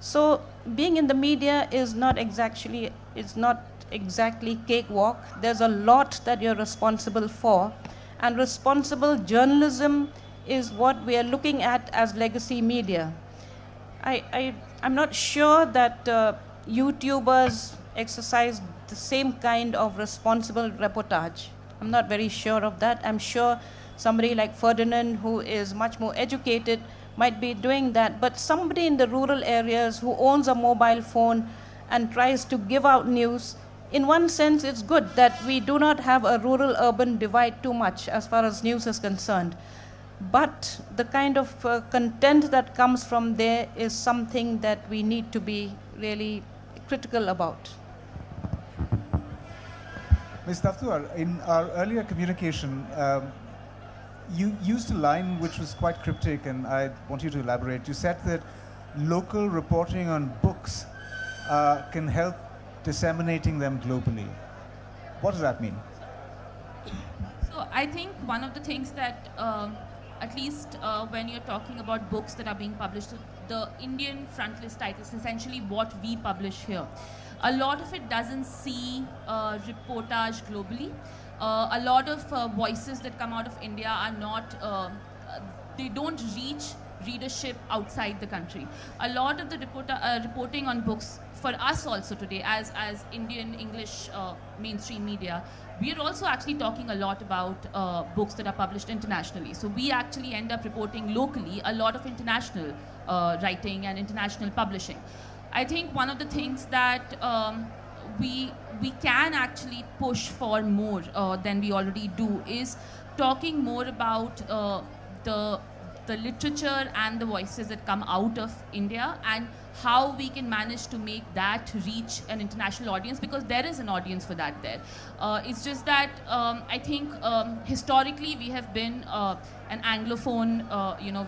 So being in the media is not exactly cakewalk. There's a lot that you're responsible for. And responsible journalism is what we are looking at as legacy media. I'm not sure that YouTubers exercise the same kind of responsible reportage. I'm not very sure of that. I'm sure somebody like Ferdinand, who is much more educated, might be doing that. But somebody in the rural areas who owns a mobile phone and tries to give out news, in one sense, it's good that we do not have a rural-urban divide too much as far as news is concerned. But the kind of content that comes from there is something that we need to be really critical about. Ms. Daftuar, in our earlier communication, you used a line which was quite cryptic, and I want you to elaborate. You said that local reporting on books can help disseminating them globally. What does that mean? So I think one of the things that, at least when you're talking about books that are being published, the Indian frontlist titles, essentially what we publish here. A lot of it doesn't see reportage globally. A lot of voices that come out of India are not, they don't reach readership outside the country. A lot of the reporting on books, for us also today, as Indian English mainstream media, we are also actually talking a lot about books that are published internationally. So we actually end up reporting locally a lot of international writing and international publishing. I think one of the things that we can actually push for more than we already do is talking more about the literature and the voices that come out of India, and how we can manage to make that reach an international audience, because there is an audience for that there. It's just that I think historically we have been an Anglophone,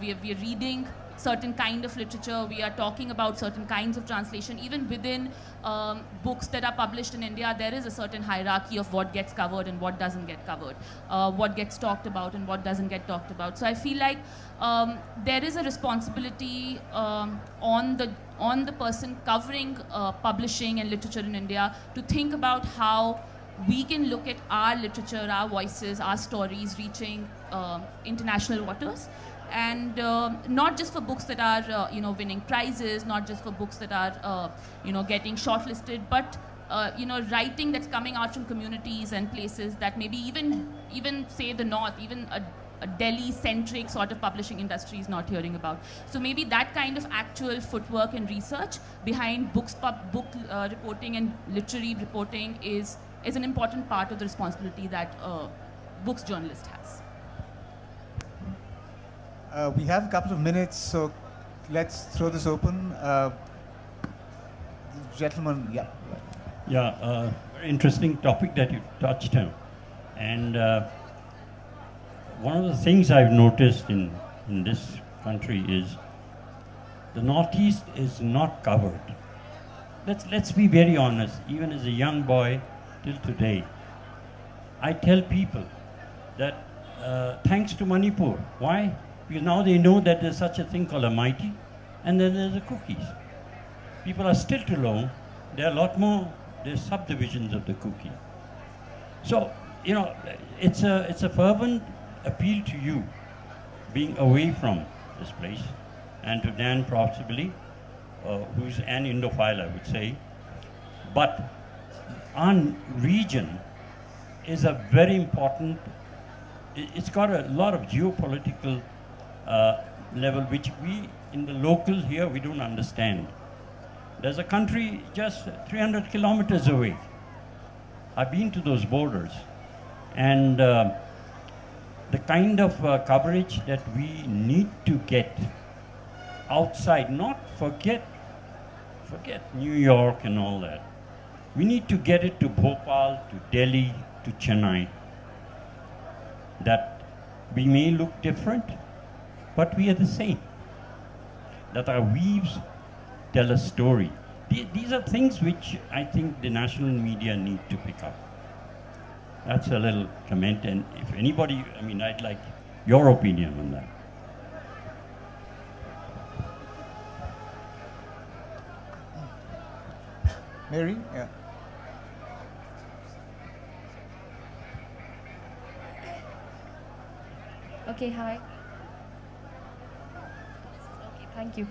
we are reading certain kind of literature, we are talking about certain kinds of translation. Even within books that are published in India, there is a certain hierarchy of what gets covered and what doesn't get covered, what gets talked about and what doesn't get talked about. So I feel like there is a responsibility on the person covering publishing and literature in India to think about how we can look at our literature, our voices, our stories reaching international waters. And not just for books that are winning prizes, not just for books that are getting shortlisted, but writing that's coming out from communities and places that maybe even say the North, even a Delhi-centric sort of publishing industry is not hearing about. So maybe that kind of actual footwork and research behind book reporting and literary reporting is an important part of the responsibility that books journalist has. We have a couple of minutes, so let's throw this open. Gentlemen, yeah. Yeah, very interesting topic that you touched on. And one of the things I've noticed in this country is the Northeast is not covered. Let's be very honest. Even as a young boy till today, I tell people that thanks to Manipur. Why? Because now they know that there's such a thing called a mighty, and then there's the cookies. People are still too low. There are a lot more, there's subdivisions of the cookie. So, it's a fervent appeal to you, being away from this place, and to Dan possibly, who's an Indophile, I would say. But our region is a very important, it's got a lot of geopolitical level, which we in the local here, we don't understand. There's a country just 300 kilometers away. I've been to those borders, and the kind of coverage that we need to get outside, not forget New York and all that. We need to get it to Bhopal, to Delhi, to Chennai. That we may look different, but we are the same. That our weaves tell a story. These are things which I think the national media need to pick up. That's a little comment, and if anybody, I'd like your opinion on that. Mary? Yeah. Okay, hi. Okay, thank you.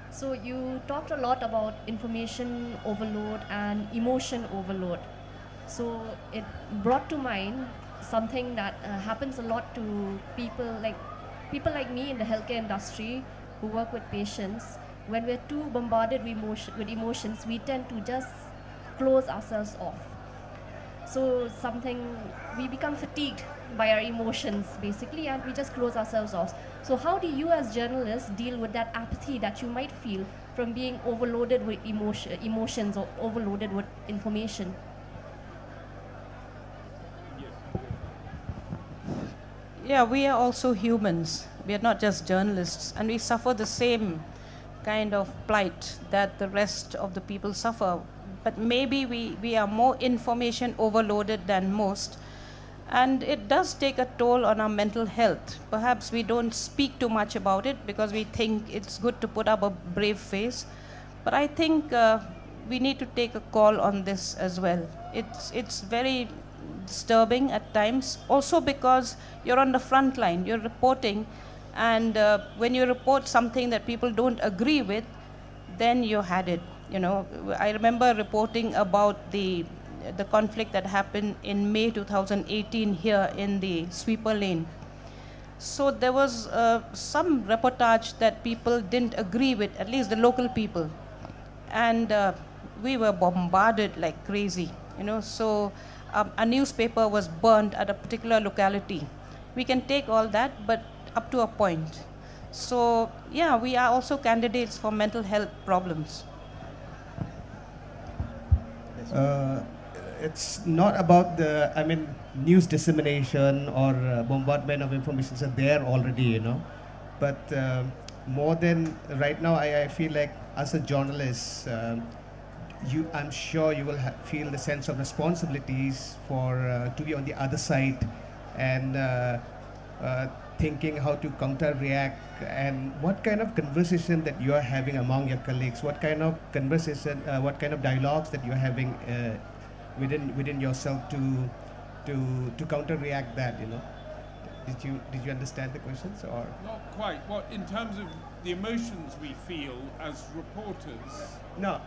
So you talked a lot about information overload and emotion overload. So it brought to mind something that happens a lot to people like me in the healthcare industry who work with patients. When we're too bombarded with emotions, we tend to just close ourselves off. So we become fatigued by our emotions basically, and we just close ourselves off. So how do you as journalists deal with that apathy that you might feel from being overloaded with emotions or overloaded with information? Yeah, we are also humans. We are not just journalists, and we suffer the same kind of plight that the rest of the people suffer. But maybe we are more information overloaded than most, and it does take a toll on our mental health. Perhaps we don't speak too much about it because we think it's good to put up a brave face, but I think we need to take a call on this as well. It's very disturbing at times, also because you're on the front line, you're reporting, and when you report something that people don't agree with, then you had it. You know, I remember reporting about the conflict that happened in May 2018 here in the sweeper lane. So there was some reportage that people didn't agree with, at least the local people, and we were bombarded like crazy. You know, so a newspaper was burnt at a particular locality. We can take all that, but up to a point. So yeah, we are also candidates for mental health problems. It's not about news dissemination or bombardment of information are there already, you know. But more than right now, I feel like as a journalist, I'm sure you will feel the sense of responsibilities for to be on the other side and thinking how to counter-react, and what kind of conversation that you are having among your colleagues, what kind of conversation, what kind of dialogues that you are having within yourself to counter-react that, you know. Did you understand the questions, or not quite? What in terms of the emotions we feel as reporters? No,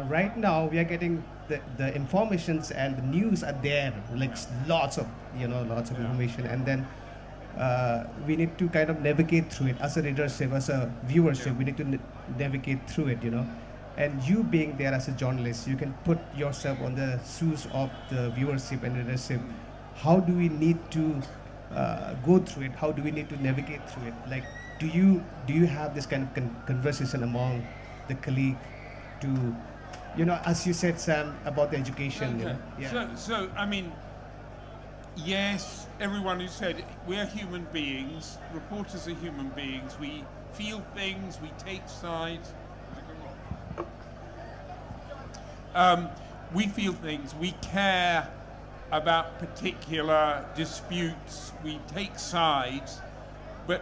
right now we are getting the informations and the news are there, like lots of information, and then we need to kind of navigate through it as a readership, as a viewership. We need to navigate through it, you know. And you being there as a journalist, you can put yourself on the shoes of the viewership and readership. How do we need to go through it? How do we need to navigate through it? Like, do you have this kind of conversation among the colleague to, you know, as you said, Sam, about the education? Okay. You know? Yeah. So I mean, yes, everyone who said we are human beings, reporters are human beings. We feel things, we take sides. We feel things, we care about particular disputes, we take sides, but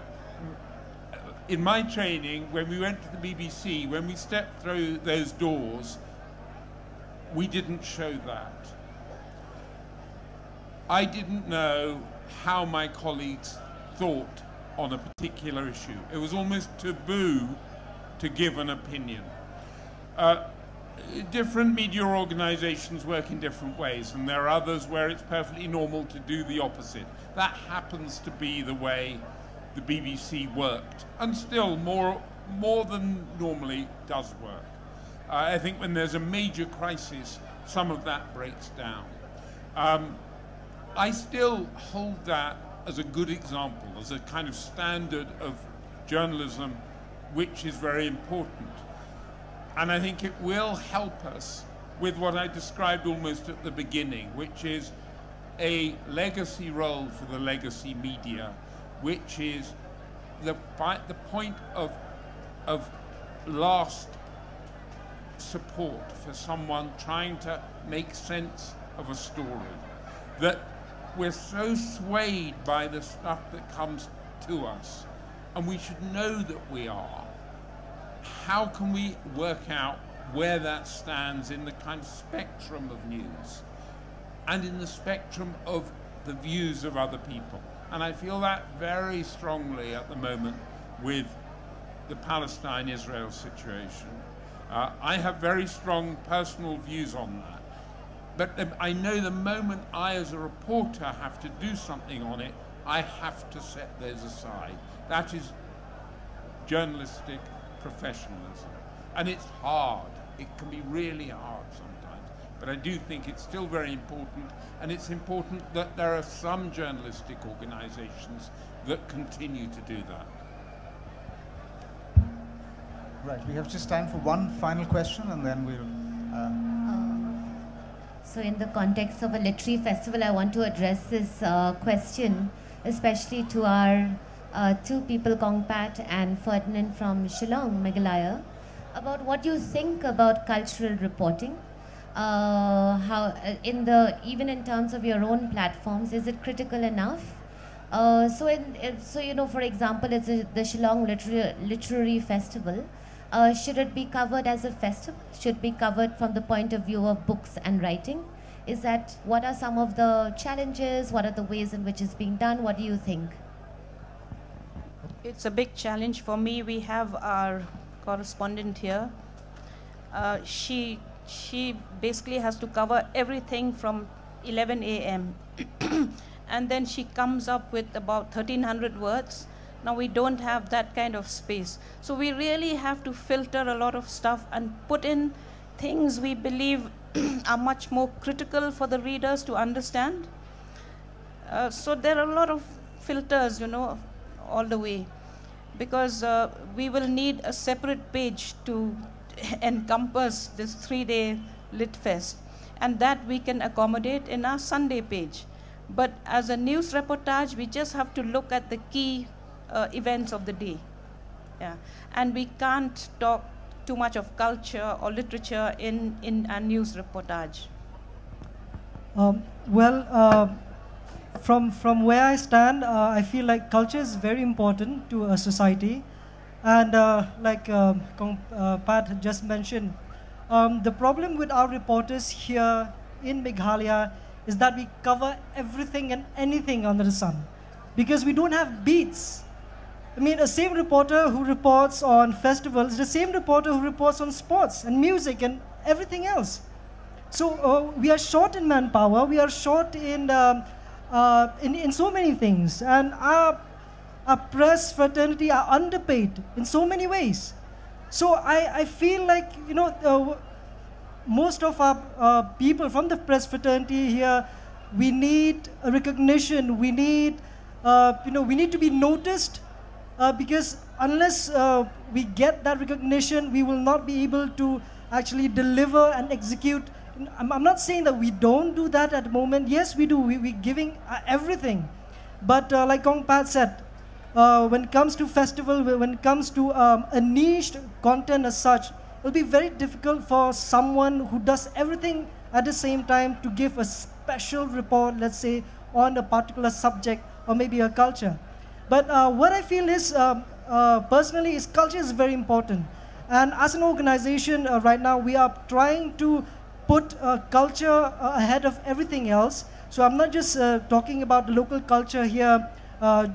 in my training, when we went to the BBC, when we stepped through those doors, we didn't show that. I didn't know how my colleagues thought on a particular issue. It was almost taboo to give an opinion. Different media organizations work in different ways, and there are others where it's perfectly normal to do the opposite. That happens to be the way the BBC worked, and still more than normally does work. I think when there's a major crisis, some of that breaks down. I still hold that as a good example, as a kind of standard of journalism, which is very important. And I think it will help us with what I described almost at the beginning, which is a legacy role for the legacy media, which is the point of last support for someone trying to make sense of a story. That we're so swayed by the stuff that comes to us, and we should know that we are. How can we work out where that stands in the kind of spectrum of news and in the spectrum of the views of other people. And I feel that very strongly at the moment with the Palestine-Israel situation. I have very strong personal views on that. But I know the moment I, as a reporter, have to do something on it, I have to set those aside. That is journalistic professionalism. And it's hard. It can be really hard sometimes. But I do think it's still very important, and it's important that there are some journalistic organizations that continue to do that. Right, we have just time for one final question, and then we'll... So in the context of a literary festival, I want to address this question, especially to our two people, Kongpat and Ferdinand from Shillong, Meghalaya, about what you think about cultural reporting. How even in terms of your own platforms, is it critical enough? So you know, for example, it's the Shillong Literary Festival. Should it be covered as a festival? Should it be covered from the point of view of books and writing? What are some of the challenges? What are the ways in which it's being done? What do you think? It's a big challenge for me. We have our correspondent here. She basically has to cover everything from 11 a.m. and then she comes up with about 1,300 words. Now we don't have that kind of space. So we really have to filter a lot of stuff and put in things we believe are much more critical for the readers to understand. So there are a lot of filters, you know, all the way. Because we will need a separate page to encompass this 3-day Lit Fest. And that we can accommodate in our Sunday page. But as a news reportage, we just have to look at the key events of the day. Yeah. And we can't talk too much of culture or literature in a news reportage. From where I stand, I feel like culture is very important to a society. And like Pat just mentioned, the problem with our reporters here in Meghalaya is that we cover everything and anything under the sun, because we don't have beats. I mean, the same reporter who reports on festivals, the same reporter who reports on sports and music and everything else. So we are short in manpower, we are short in so many things, and our press fraternity are underpaid in so many ways. So I feel like, you know, most of our people from the press fraternity here, we need a recognition, we need, we need to be noticed, because unless we get that recognition, we will not be able to actually deliver and execute. I'm not saying that we don't do that at the moment. Yes, we do. We're giving everything. But like Kong Pat said, when it comes to festival, when it comes to a niche content as such, it'll be very difficult for someone who does everything at the same time to give a special report, let's say, on a particular subject or maybe a culture. But what I feel is, personally, is culture is very important. And as an organization right now, we are trying to put culture ahead of everything else. So I'm not just talking about the local culture here,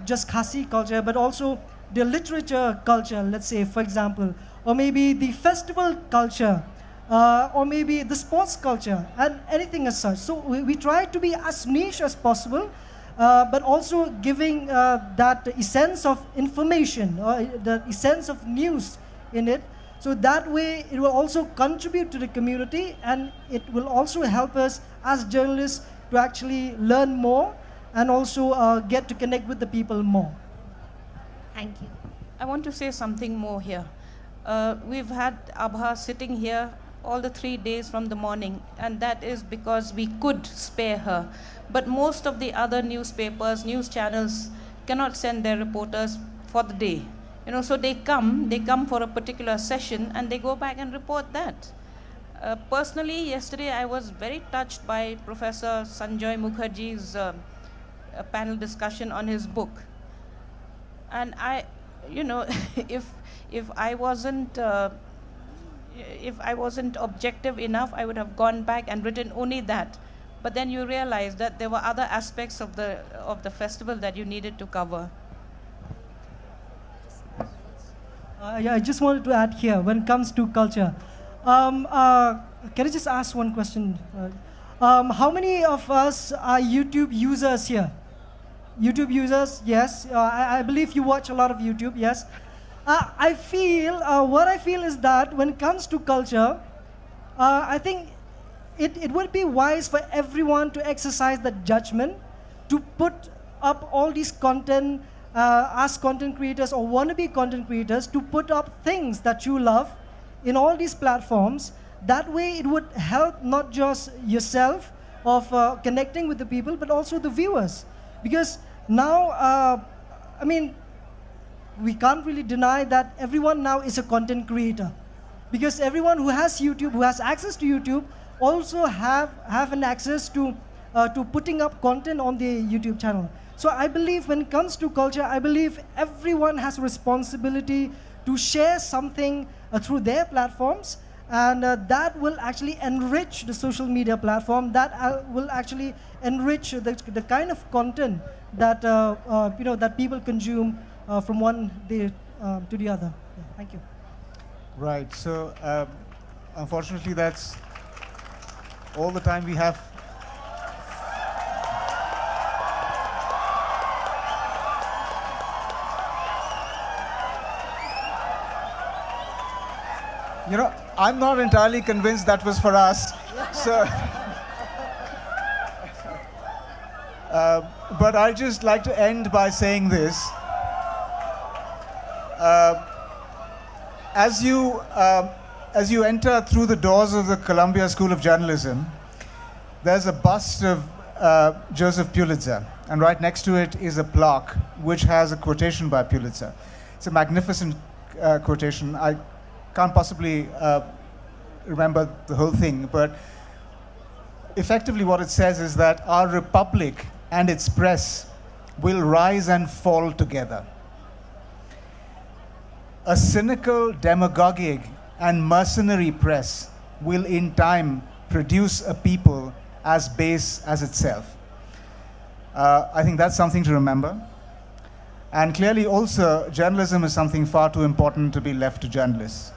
just Khasi culture, but also the literature culture, let's say, for example, or maybe the festival culture, or maybe the sports culture, and anything as such. So we try to be as niche as possible, but also giving that essence of information, the essence of news in it. So that way, it will also contribute to the community, and it will also help us as journalists to actually learn more and also get to connect with the people more. Thank you. I want to say something more here. We've had Abha sitting here all the 3 days from the morning, and that is because we could spare her. But most of the other newspapers, news channels cannot send their reporters for the day. You know, so they come for a particular session and they go back and report that. Personally, yesterday I was very touched by Professor Sanjoy Mukherjee's panel discussion on his book. And I, you know, if I wasn't objective enough, I would have gone back and written only that. but then you realized that there were other aspects of the festival that you needed to cover. Yeah, I just wanted to add here, when it comes to culture, can I just ask one question? How many of us are YouTube users here? YouTube users, yes. I believe you watch a lot of YouTube, yes. What I feel is that when it comes to culture, I think it would be wise for everyone to exercise that judgment, to put up all these content, as content creators or wannabe content creators, to put up things that you love in all these platforms. That way it would help not just yourself of connecting with the people, but also the viewers. Because now, I mean, we can't really deny that everyone now is a content creator. Because everyone who has YouTube, who has access to YouTube, also have an access to putting up content on the YouTube channel. So I believe when it comes to culture, I believe everyone has a responsibility to share something through their platforms, and that will actually enrich the social media platform. That will actually enrich the kind of content that that people consume from one day to the other. Yeah, thank you. Right. So unfortunately, that's all the time we have. You know, I'm not entirely convinced that was for us. So, but I'd just like to end by saying this. As you enter through the doors of the Columbia School of Journalism, there's a bust of Joseph Pulitzer, and right next to it is a plaque which has a quotation by Pulitzer. It's a magnificent quotation. I can't possibly remember the whole thing, but effectively what it says is that our republic and its press will rise and fall together. A cynical, demagogic, and mercenary press will in time produce a people as base as itself. I think that's something to remember. And clearly also, journalism is something far too important to be left to journalists.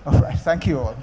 All right, thank you all.